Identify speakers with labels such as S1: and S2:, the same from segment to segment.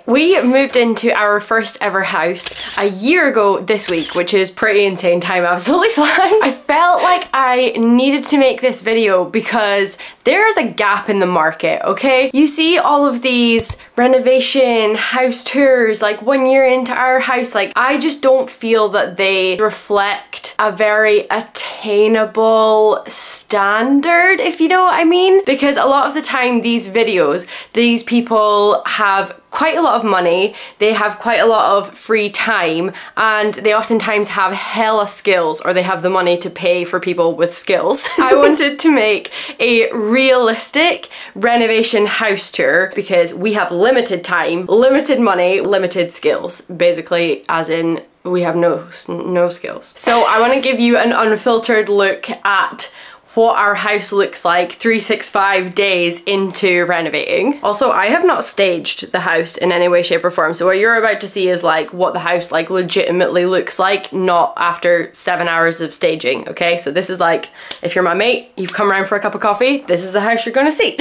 S1: Okay, we moved into our first ever house a year ago this week, which is pretty insane. Time absolutely flies. I felt like I needed to make this video because there's a gap in the market, okay? You see all of these renovation house tours, like 1 year into our house, like I just don't feel that they reflect a very attainable standard, if you know what I mean. Because a lot of the time these videos, these people have quite a lot of money, they have quite a lot of free time, and they oftentimes have hella skills, or they have the money to pay for people with skills. I wanted to make a realistic renovation house tour because we have limited time, limited money, limited skills, basically, as in we have no skills. So I want to give you an unfiltered look at what our house looks like 365 days into renovating. Also, I have not staged the house in any way, shape or form, so what you're about to see is like what the house like legitimately looks like, not after 7 hours of staging, okay? So this is like, if you're my mate, you've come around for a cup of coffee, this is the house you're gonna see.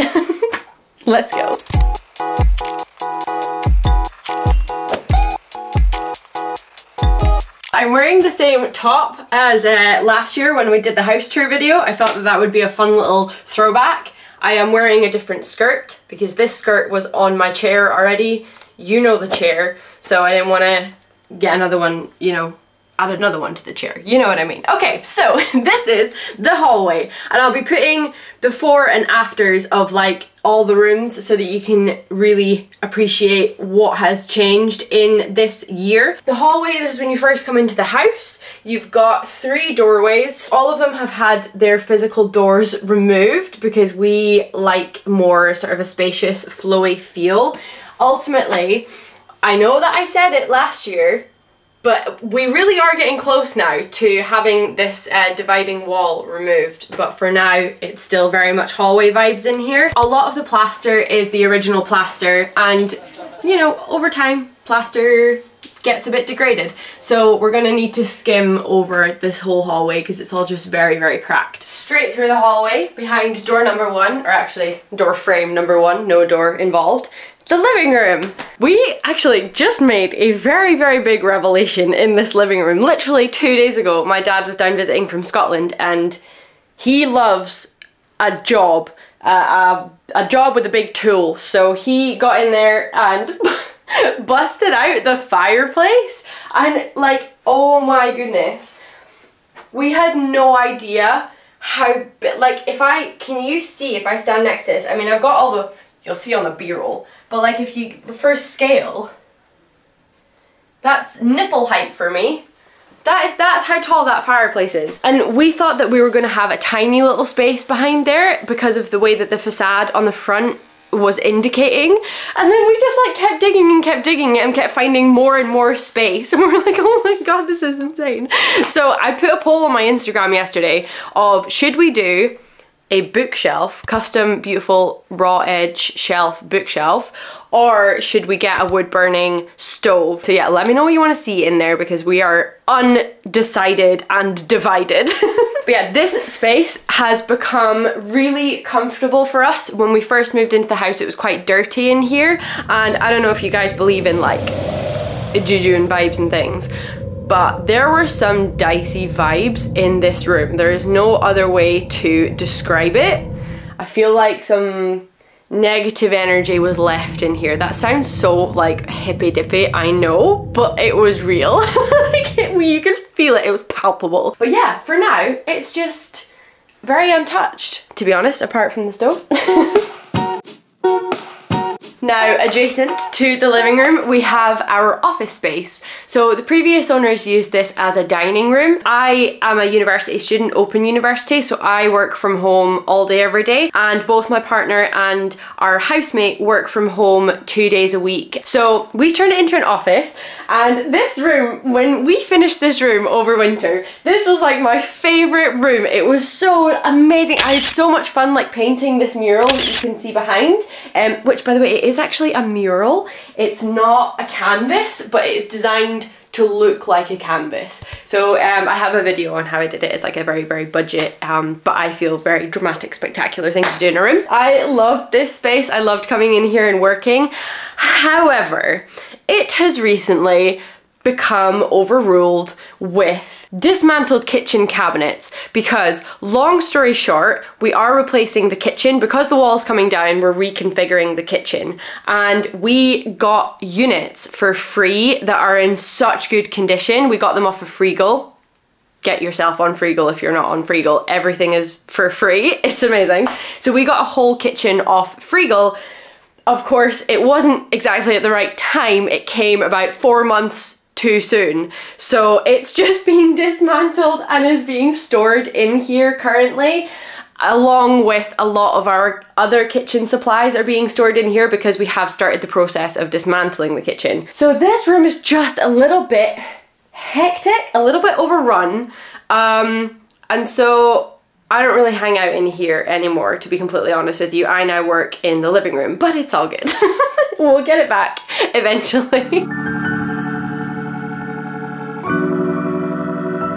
S1: Let's go. I'm wearing the same top as last year when we did the house tour video. I thought that that would be a fun little throwback. I am wearing a different skirt because this skirt was on my chair already. You know the chair, so I didn't want to get another one, you know, add another one to the chair. You know what I mean. Okay, so this is the hallway, and I'll be putting before and afters of like all the rooms so that you can really appreciate what has changed in this year. The hallway, this is when you first come into the house. You've got 3 doorways. All of them have had their physical doors removed because we like more sort of a spacious, flowy feel. Ultimately, I know that I said it last year, but we really are getting close now to having this dividing wall removed. But for now, it's still very much hallway vibes in here. A lot of the plaster is the original plaster, and you know, over time, plaster gets a bit degraded. So we're gonna need to skim over this whole hallway because it's all just very, very cracked. Straight through the hallway, behind door number 1, or actually door frame number 1, no door involved. The living room. We actually just made a very, very big revelation in this living room. Literally 2 days ago, my dad was down visiting from Scotland, and he loves a job with a big tool. So he got in there and busted out the fireplace, and like, oh my goodness, we had no idea how like, can you see if I stand next to this? I mean, I've got all the, you'll see on the b-roll, but like if you first scale, that's nipple height for me. That's how tall that fireplace is. And we thought that we were going to have a tiny little space behind there because of the way that the facade on the front was indicating, and then we just like kept digging and kept finding more and more space, and we were like, oh my god, this is insane. So I put a poll on my Instagram yesterday of, should we do a bookshelf, custom beautiful raw edge shelf bookshelf, or should we get a wood burning stove? So yeah, let me know what you want to see in there because we are undecided and divided. But yeah, this space has become really comfortable for us. When we first moved into the house, it was quite dirty in here, and I don't know if you guys believe in like juju and vibes and things, but there were some dicey vibes in this room. There is no other way to describe it. I feel like some negative energy was left in here. That sounds so like hippy dippy, I know, but it was real. Like you could feel it, it was palpable. But yeah, for now, it's just very untouched, to be honest, apart from the stove. Now, adjacent to the living room, we have our office space. So the previous owners used this as a dining room. I am a university student, open university, so I work from home all day, every day. And both my partner and our housemate work from home 2 days a week. So we turned it into an office, and this room, when we finished this room over winter, this was like my favorite room. It was so amazing. I had so much fun like painting this mural that you can see behind, which by the way, it is actually a mural. It's not a canvas, but it's designed to look like a canvas. So I have a video on how I did it. It's like a very, very budget, but I feel very dramatic, spectacular thing to do in a room. I loved this space. I loved coming in here and working. However, it has recently become overruled with dismantled kitchen cabinets because, long story short, we are replacing the kitchen. Because the wall's coming down, we're reconfiguring the kitchen, and we got units for free that are in such good condition. We got them off of Freegal. Get yourself on Freegal if you're not on Freegal. Everything is for free. It's amazing. So we got a whole kitchen off Freegal. Of course, it wasn't exactly at the right time. It came about 4 months too soon. So it's just being dismantled and is being stored in here currently, along with a lot of our other kitchen supplies are being stored in here because we have started the process of dismantling the kitchen. So this room is just a little bit hectic, a little bit overrun, and so I don't really hang out in here anymore, to be completely honest with you. I now work in the living room, but it's all good. We'll get it back eventually.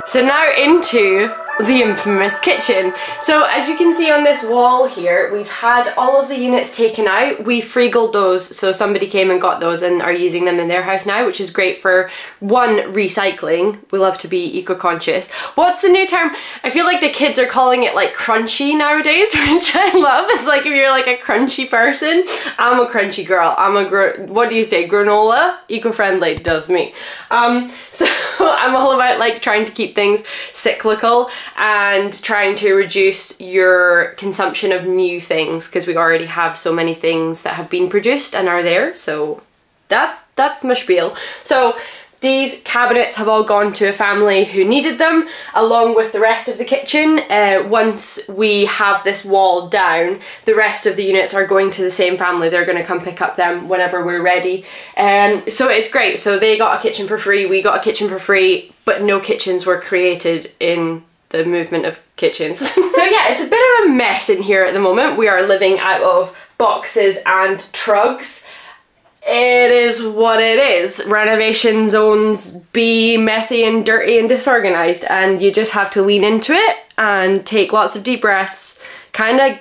S1: So now into the infamous kitchen. So as you can see on this wall here, we've had all of the units taken out. We Freegaled those, so somebody came and got those and are using them in their house now, which is great for, one, recycling. We love to be eco-conscious. What's the new term? I feel like the kids are calling it like crunchy nowadays, which I love. It's like if you're like a crunchy person. I'm a crunchy girl. I'm a, what do you say, granola? Eco-friendly, does me. So I'm all about like trying to keep things cyclical and trying to reduce your consumption of new things, because we already have so many things that have been produced and are there. So that's my spiel. So these cabinets have all gone to a family who needed them, along with the rest of the kitchen. Once we have this wall down, the rest of the units are going to the same family. They're going to come pick up them whenever we're ready. So it's great. So they got a kitchen for free, we got a kitchen for free, but no kitchens were created in the movement of kitchens. So yeah, it's a bit of a mess in here at the moment. We are living out of boxes and trugs. It is what it is. Renovation zones be messy and dirty and disorganized, and you just have to lean into it and take lots of deep breaths. Kind of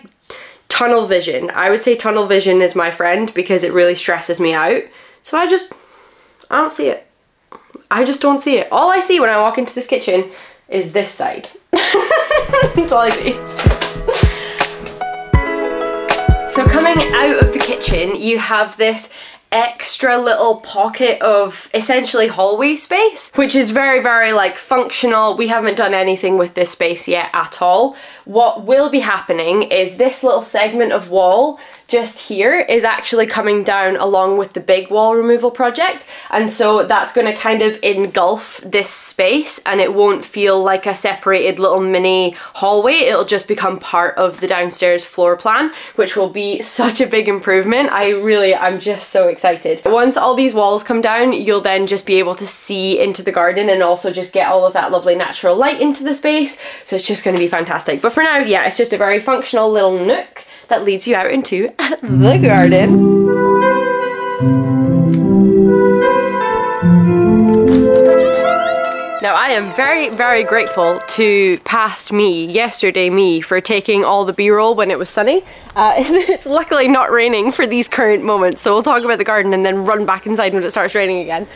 S1: tunnel vision. I would say tunnel vision is my friend because it really stresses me out. So I don't see it. I just don't see it. All I see when I walk into this kitchen is this side. That's all I see. So coming out of the kitchen, you have this extra little pocket of essentially hallway space, which is very, very like functional. We haven't done anything with this space yet at all. What will be happening is this little segment of wall just here is actually coming down along with the big wall removal project, and so that's going to kind of engulf this space and it won't feel like a separated little mini hallway. It'll just become part of the downstairs floor plan, which will be such a big improvement. I'm just so excited. Once all these walls come down, you'll then just be able to see into the garden and also just get all of that lovely natural light into the space, so it's just going to be fantastic. But for now, yeah, it's just a very functional little nook that leads you out into the garden. Now I am very, very grateful to past me, yesterday me, for taking all the b-roll when it was sunny. It's luckily not raining for these current moments, so we'll talk about the garden and then run back inside when it starts raining again.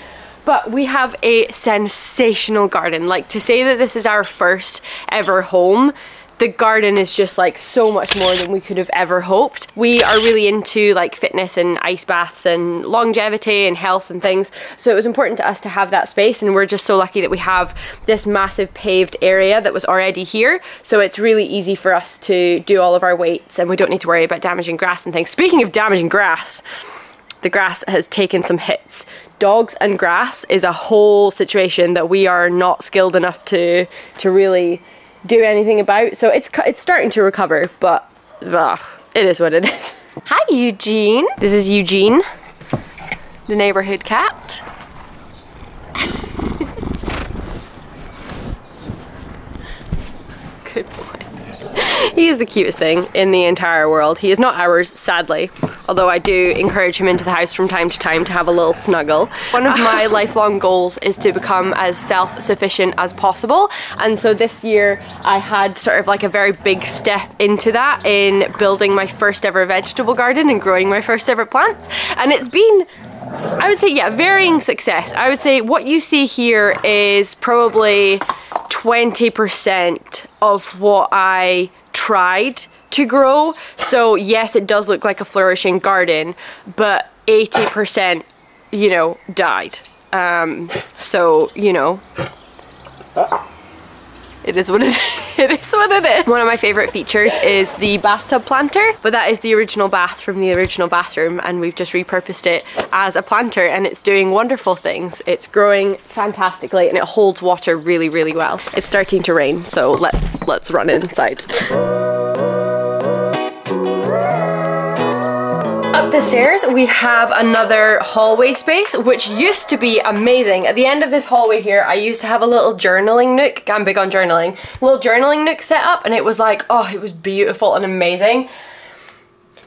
S1: But we have a sensational garden. Like, to say that this is our first ever home, the garden is just like so much more than we could have ever hoped. We are really into like fitness and ice baths and longevity and health and things, so it was important to us to have that space, and we're just so lucky that we have this massive paved area that was already here, so it's really easy for us to do all of our weights and we don't need to worry about damaging grass and things. Speaking of damaging grass, the grass has taken some hits. Dogs and grass is a whole situation that we are not skilled enough to really do anything about, so it's starting to recover, but it is what it is. Hi Eugene! This is Eugene, the neighborhood cat. Good boy. He is the cutest thing in the entire world. He is not ours, sadly, although I do encourage him into the house from time to time to have a little snuggle. One of my lifelong goals is to become as self-sufficient as possible, and so this year I had sort of like a very big step into that in building my first ever vegetable garden and growing my first ever plants, and it's been, I would say, yeah, varying success. I would say what you see here is probably 20% of what I tried to grow. So yes, it does look like a flourishing garden, but 80%, you know, died. So, you know, it is what it is. It is what it is. One of my favorite features is the bathtub planter, but that is the original bath from the original bathroom, and we've just repurposed it as a planter, and it's doing wonderful things. It's growing fantastically and it holds water really, really well. It's starting to rain, so let's run inside. Up the stairs we have another hallway space, which used to be amazing. At the end of this hallway here I used to have a little journaling nook. I'm big on journaling. A little journaling nook set up, and it was like, oh, it was beautiful and amazing.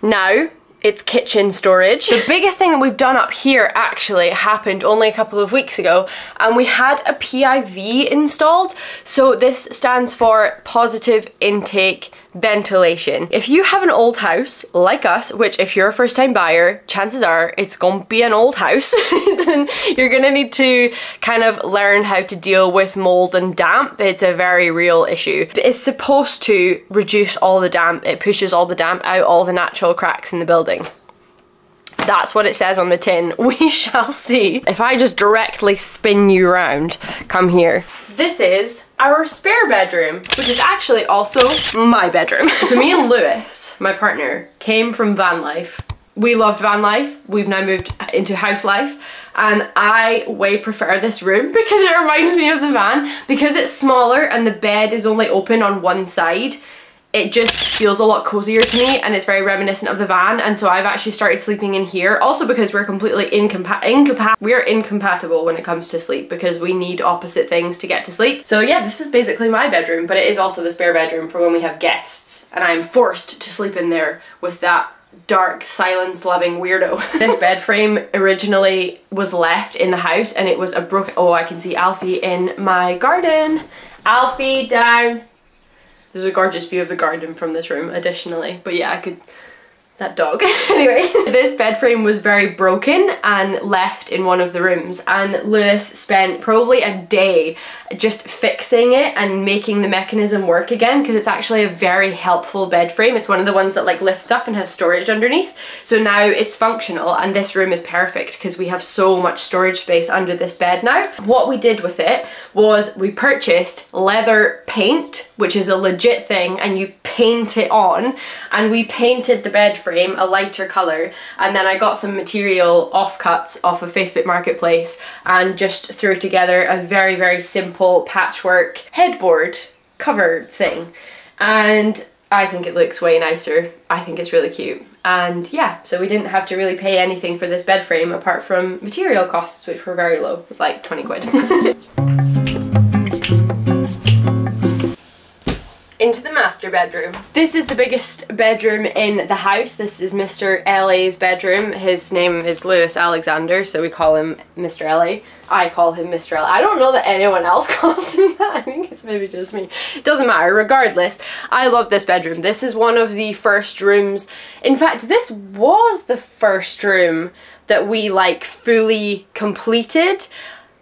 S1: Now it's kitchen storage. The biggest thing that we've done up here actually happened only a couple of weeks ago, and we had a PIV installed. So this stands for positive intake ventilation. If you have an old house like us, which if you're a first time buyer, chances are it's gonna be an old house, then you're gonna need to kind of learn how to deal with mold and damp. It's a very real issue. It's supposed to reduce all the damp. It pushes all the damp out, all the natural cracks in the building. That's what it says on the tin. We shall see. If I just directly spin you around, come here. This is our spare bedroom, which is actually also my bedroom. So me and Lewis, my partner, came from van life. We loved van life. We've now moved into house life, and I way prefer this room because it reminds me of the van. Because it's smaller and the bed is only open on one side, it just feels a lot cozier to me, and it's very reminiscent of the van, and so I've actually started sleeping in here. Also because we're completely we're incompatible when it comes to sleep, because we need opposite things to get to sleep. So yeah, this is basically my bedroom, but it is also the spare bedroom for when we have guests, and I'm forced to sleep in there with that dark, silence-loving weirdo. This bed frame originally was left in the house, and it was a broken... Oh, I can see Alfie in my garden. Alfie, down. There's a gorgeous view of the garden from this room additionally, but yeah, I could... That dog. Anyway, this bed frame was very broken and left in one of the rooms, and Lewis spent probably a day just fixing it and making the mechanism work again, because it's actually a very helpful bed frame. It's one of the ones that like lifts up and has storage underneath, so now it's functional, and this room is perfect because we have so much storage space under this bed now. What we did with it was we purchased leather paint, which is a legit thing, and you paint it on, and we painted the bed frame a lighter colour, and then I got some material offcuts off of Facebook Marketplace and just threw together a very, very simple patchwork headboard cover thing, and I think it looks way nicer. I think it's really cute, and yeah, so we didn't have to really pay anything for this bed frame apart from material costs, which were very low. It was like 20 quid. Into the master bedroom. This is the biggest bedroom in the house. This is Mr. LA's bedroom. His name is Lewis Alexander, so we call him Mr. LA. I call him Mr. LA. I don't know that anyone else calls him that. I think it's maybe just me. It doesn't matter. Regardless, I love this bedroom. This is one of the first rooms. In fact, this was the first room that we like fully completed,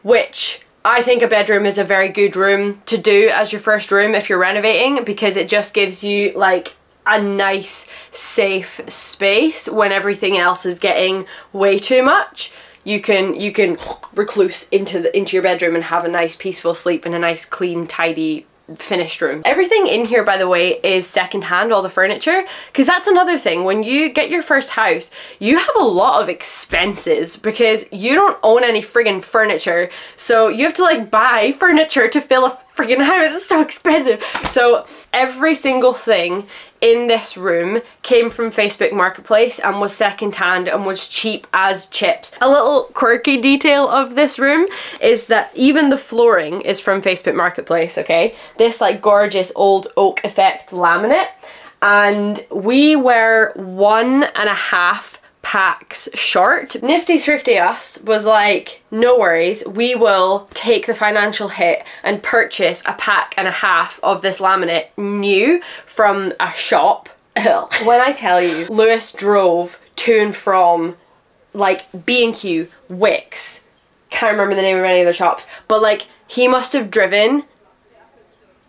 S1: which I think a bedroom is a very good room to do as your first room if you're renovating, because it just gives you like a nice safe space when everything else is getting way too much. You can recluse into your bedroom and have a nice peaceful sleep in a nice clean tidy finished room. Everything in here, by the way, is secondhand, all the furniture, because that's another thing. When you get your first house, you have a lot of expenses because you don't own any friggin' furniture, so you have to like buy furniture to fill a freaking house. It's so expensive. So every single thing in this room came from Facebook Marketplace and was secondhand and was cheap as chips. A little quirky detail of this room is that even the flooring is from Facebook Marketplace, okay? This like gorgeous old oak effect laminate, and we were 1.5 packs short. Nifty thrifty us was like, no worries, we will take the financial hit and purchase 1.5 packs of this laminate new from a shop. When I tell you, Lewis drove to and from like B&Q, Wicks, can't remember the name of any of the shops, but like he must have driven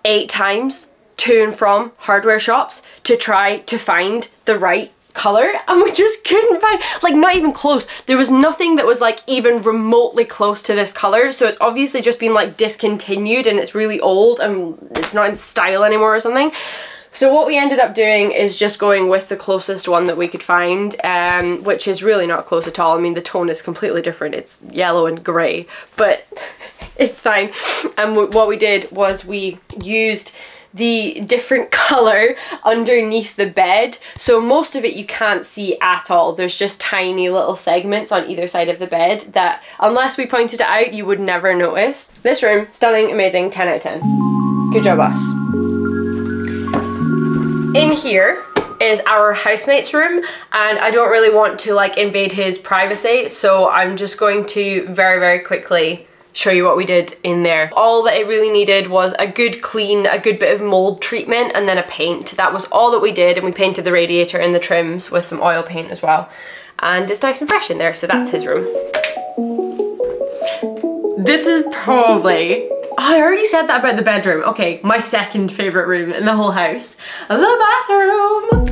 S1: 8 times to and from hardware shops to try to find the right colour, and we just couldn't find, like, not even close. There was nothing that was like even remotely close to this colour, so it's obviously just been like discontinued and it's really old and it's not in style anymore or something. So what we ended up doing is just going with the closest one that we could find, which is really not close at all. I mean, the tone is completely different. It's yellow and grey, but it's fine. And what we did was we used the different colour underneath the bed, so most of it you can't see at all. There's just tiny little segments on either side of the bed that, unless we pointed it out, you would never notice. This room, stunning, amazing, 10 out of 10. Good job, us. In here is our housemate's room, and I don't really want to like invade his privacy, so I'm just going to very, very quickly show you what we did in there. All that it really needed was a good clean, a good bit of mold treatment, and then a paint. That was all that we did, and we painted the radiator and the trims with some oil paint as well. And it's nice and fresh in there, so that's his room. This is probably, oh, I already said that about the bedroom. Okay, my second favourite room in the whole house. The bathroom!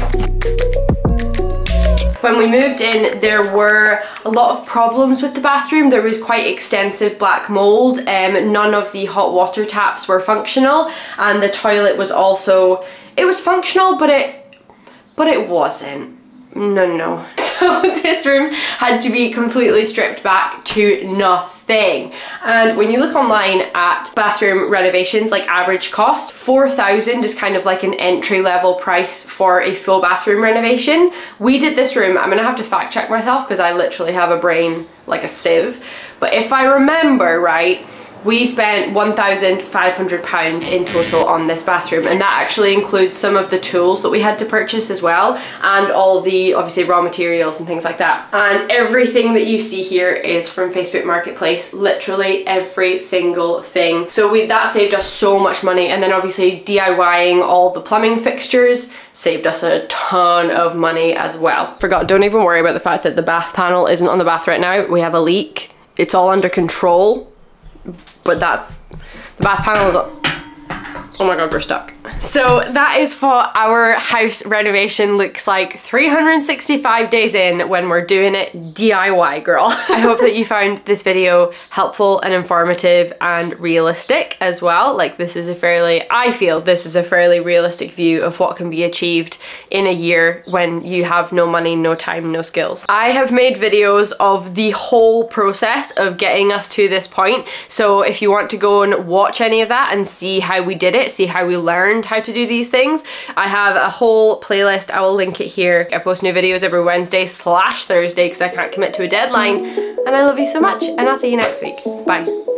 S1: When we moved in, there were a lot of problems with the bathroom. There was quite extensive black mold. None of the hot water taps were functional, and the toilet was also, it was functional, but it wasn't. No. So this room had to be completely stripped back to nothing. And when you look online at bathroom renovations, like average cost, 4,000 is kind of like an entry level price for a full bathroom renovation. We did this room, I'm gonna have to fact check myself because I literally have a brain like a sieve, but if I remember right, we spent £1,500 in total on this bathroom, and that actually includes some of the tools that we had to purchase as well, and all the obviously raw materials and things like that. And everything that you see here is from Facebook Marketplace, literally every single thing. So that saved us so much money, and then obviously DIYing all the plumbing fixtures saved us a ton of money as well. Forgot, don't even worry about the fact that the bath panel isn't on the bath right now. We have a leak. It's all under control. But that's, the bath panel is up. Oh my god, we're stuck. So that is what our house renovation looks like 365 days in when we're doing it DIY, girl. I hope that you found this video helpful and informative and realistic as well. Like, this is a fairly, I feel this is a fairly realistic view of what can be achieved in a year when you have no money, no time, no skills. I have made videos of the whole process of getting us to this point. So if you want to go and watch any of that and see how we did it, see how we learned how to do these things, I have a whole playlist. I will link it here. I post new videos every Wednesday/Thursday because I can't commit to a deadline, and I love you so much, and I'll see you next week. Bye.